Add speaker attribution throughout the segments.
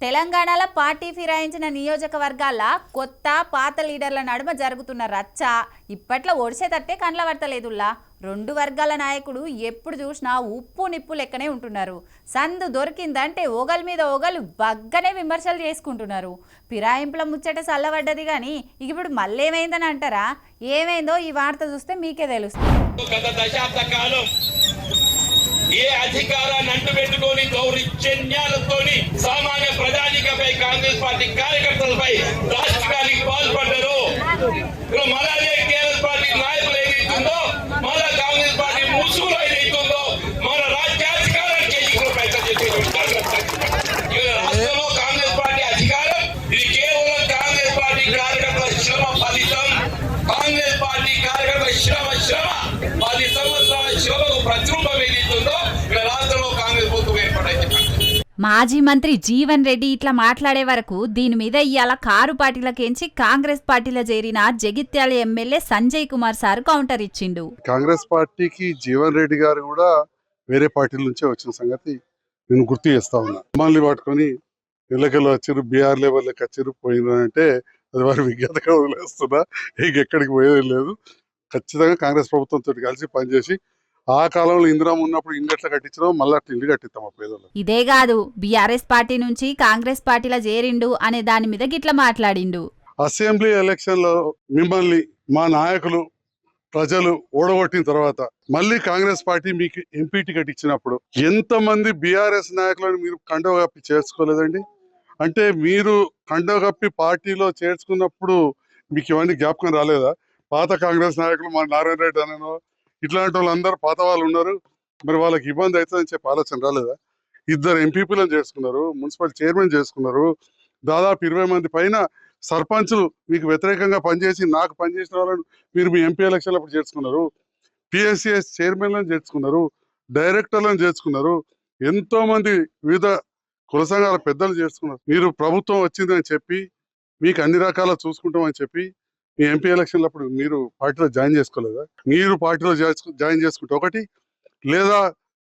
Speaker 1: తెలంగాణలో పార్టీ ఫిరాయించిన నియోజకవర్గాల కొత్త పాత లీడర్ల నడుమ జరుగుతున్న రచ్చ ఇప్పట్లో ఒడిసేటట్టే కండ్ల పడతలేదుల్లా. రెండు వర్గాల నాయకుడు ఎప్పుడు చూసినా ఉప్పు నిప్పు లెక్కనే ఉంటున్నారు. సందు దొరికిందంటే ఓగల్ మీద ఓగలు బగ్గనే విమర్శలు చేసుకుంటున్నారు. ఫిరాయింపుల ముచ్చట చల్లబడ్డది కానీ ఇప్పుడు మళ్ళీ ఏమైందని అంటారా? ఏమైందో ఈ వార్త చూస్తే మీకే తెలుస్తుంది.
Speaker 2: ఏ అధికారాన్ని అంటుపెట్టుకొని దౌర్జన్యాలతో సామాన్య ప్రజానికపై కాంగ్రెస్ పార్టీ కార్యకర్తలపై రాజకీయానికి పాల్పడ్డారు. మళ్ళా టీఆర్ఎస్ పార్టీ నాయకులు ఏదైతుందో, మళ్ళా కాంగ్రెస్ పార్టీ ముసుగులో ఏదైతుందో మన రాజ్యాధికారానికి రాష్ట్రంలో కాంగ్రెస్ పార్టీ అధికారం ఇది కేవలం కాంగ్రెస్ పార్టీ కార్యకర్తల శ్రమ ఫలితం. కాంగ్రెస్ పార్టీ కార్యకర్తల శ్రమ 10 సంవత్సరాల శ్రమకు ప్రతిరూపం ఏదైతుందో
Speaker 1: మాజీ మంత్రి జీవన్ రెడ్డి ఇట్లా మాట్లాడే వరకు దీని మీద ఇవాళ కారు పార్టీలకేంచి కాంగ్రెస్ పార్టీలో చేరిన Jagtial MLA Sanjay Kumar sir counter ఇచ్చిండు.
Speaker 3: కాంగ్రెస్ పార్టీకి జీవన్ రెడ్డి గారు కూడా వేరే పార్టీల నుంచే వచ్చిన సంగతి నేను గుర్తు చేస్తా ఉన్నా. అమ్మాయిని పట్టుకొని ఎల్లకెళ్ళ వచ్చారు, బీఆర్ లెవెల్లోకి వచ్చారు పోయిందంటే అది వారి విజ్ఞతగా వదిలేస్తున్నా. ఎక్కడికి పోయేది లేదు. ఖచ్చితంగా కాంగ్రెస్ ప్రభుత్వంతో కలిసి పనిచేసి ఆ కాలంలో ఇందిరా ఉన్నప్పుడు ఇండ్లు కట్టించడం మళ్ళీ అట్లా ఇల్లు కట్టిస్తాం పేదలు.
Speaker 1: ఇదే కాదు బీఆర్ఎస్ పార్టీ నుంచి కాంగ్రెస్ పార్టీలో చేరిండు అనే దాని మీద గిట్లా మాట్లాడిండు.
Speaker 3: అసెంబ్లీ ఎలక్షన్ లో మిమ్మల్ని మా నాయకులు ప్రజలు ఓడగొట్టిన తర్వాత మళ్ళీ కాంగ్రెస్ పార్టీ మీకు ఎంపీ టికెట్ ఇచ్చినప్పుడు ఎంతమంది బీఆర్ఎస్ నాయకులను మీరు కండవ కప్పి చేర్చుకోలేదండి? అంటే మీరు కండవ కప్పి పార్టీలో చేర్చుకున్నప్పుడు మీకు ఇవన్నీ జ్ఞాపకం రాలేదా? పాత కాంగ్రెస్ నాయకులు మా నారాయణ రెడ్డి అనో ఇట్లాంటి వాళ్ళందరూ పాత వాళ్ళు ఉన్నారు, మరి వాళ్ళకి ఇబ్బంది అవుతుందని చెప్పి ఆలోచన రాలేదా? 2 ఎంపీలను చేసుకున్నారు, మున్సిపల్ చైర్మన్ చేసుకున్నారు, దాదాపు 20 మంది పైన సర్పంచులు మీకు వ్యతిరేకంగా పనిచేసి నాకు పనిచేసిన వాళ్ళని మీరు మీ ఎంపీ ఎలక్షన్లు అప్పుడు చేర్చుకున్నారు, పిఎస్సిఎస్ చైర్మన్లను చేర్చుకున్నారు, డైరెక్టర్లను చేర్చుకున్నారు, ఎంతో మంది వివిధ కుల సంఘాల పెద్దలు చేర్చుకున్నారు. మీరు ప్రభుత్వం వచ్చిందని చెప్పి మీకు అన్ని రకాల చూసుకుంటామని చెప్పి మీ ఎంపీ ఎలక్షన్లు అప్పుడు మీరు పార్టీలో జాయిన్ చేసుకోలేదా? మీరు పార్టీలో జాయిన్ చేసుకుంటే ఒకటి, లేదా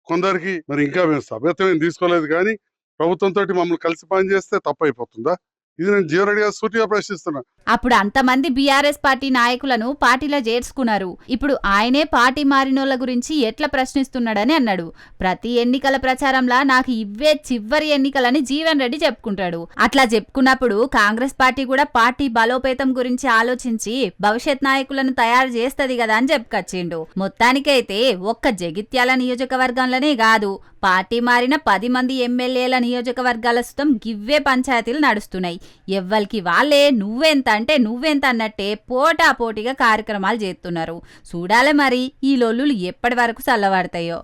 Speaker 3: కొందరికి మరి ఇంకా మేము సభ్యత్వం తీసుకోలేదు కానీ ప్రభుత్వంతో మమ్మల్ని కలిసి పనిచేస్తే తప్పు అయిపోతుందా? ఇది నేను జీవన్ రెడ్డి గారు సూటిగా ప్రశ్నిస్తున్నా.
Speaker 1: అప్పుడు అంతమంది బీఆర్ఎస్ పార్టీ నాయకులను పార్టీలో చేర్చుకున్నారు. ఇప్పుడు ఆయనే పార్టీ మారినోళ్ల గురించి ఎట్లా ప్రశ్నిస్తున్నాడని అన్నాడు. ప్రతి ఎన్నికల ప్రచారంలా నాకు ఇవే చివరి ఎన్నికలని జీవన్ రెడ్డి చెప్పుకుంటాడు. అట్లా చెప్పుకున్నప్పుడు కాంగ్రెస్ పార్టీ కూడా పార్టీ బలోపేతం గురించి ఆలోచించి భవిష్యత్ నాయకులను తయారు చేస్తది కదా అని చెప్పుకొచ్చిండు. మొత్తానికైతే ఒక్క జగిత్యాల నియోజకవర్గంలోనే కాదు, పార్టీ మారిన 10 మంది ఎమ్మెల్యేల నియోజకవర్గాల సుతం గివ్వే పంచాయతీలు నడుస్తున్నాయి. ఎవ్వరికి వాళ్ళే నువ్వెంత అంటే నువ్వెంత అన్నట్టే పోటాపోటీగా కార్యక్రమాలు చేస్తున్నారు. చూడాలి మరి ఈ లొల్లులు ఎప్పటి వరకు చల్లబడతాయో.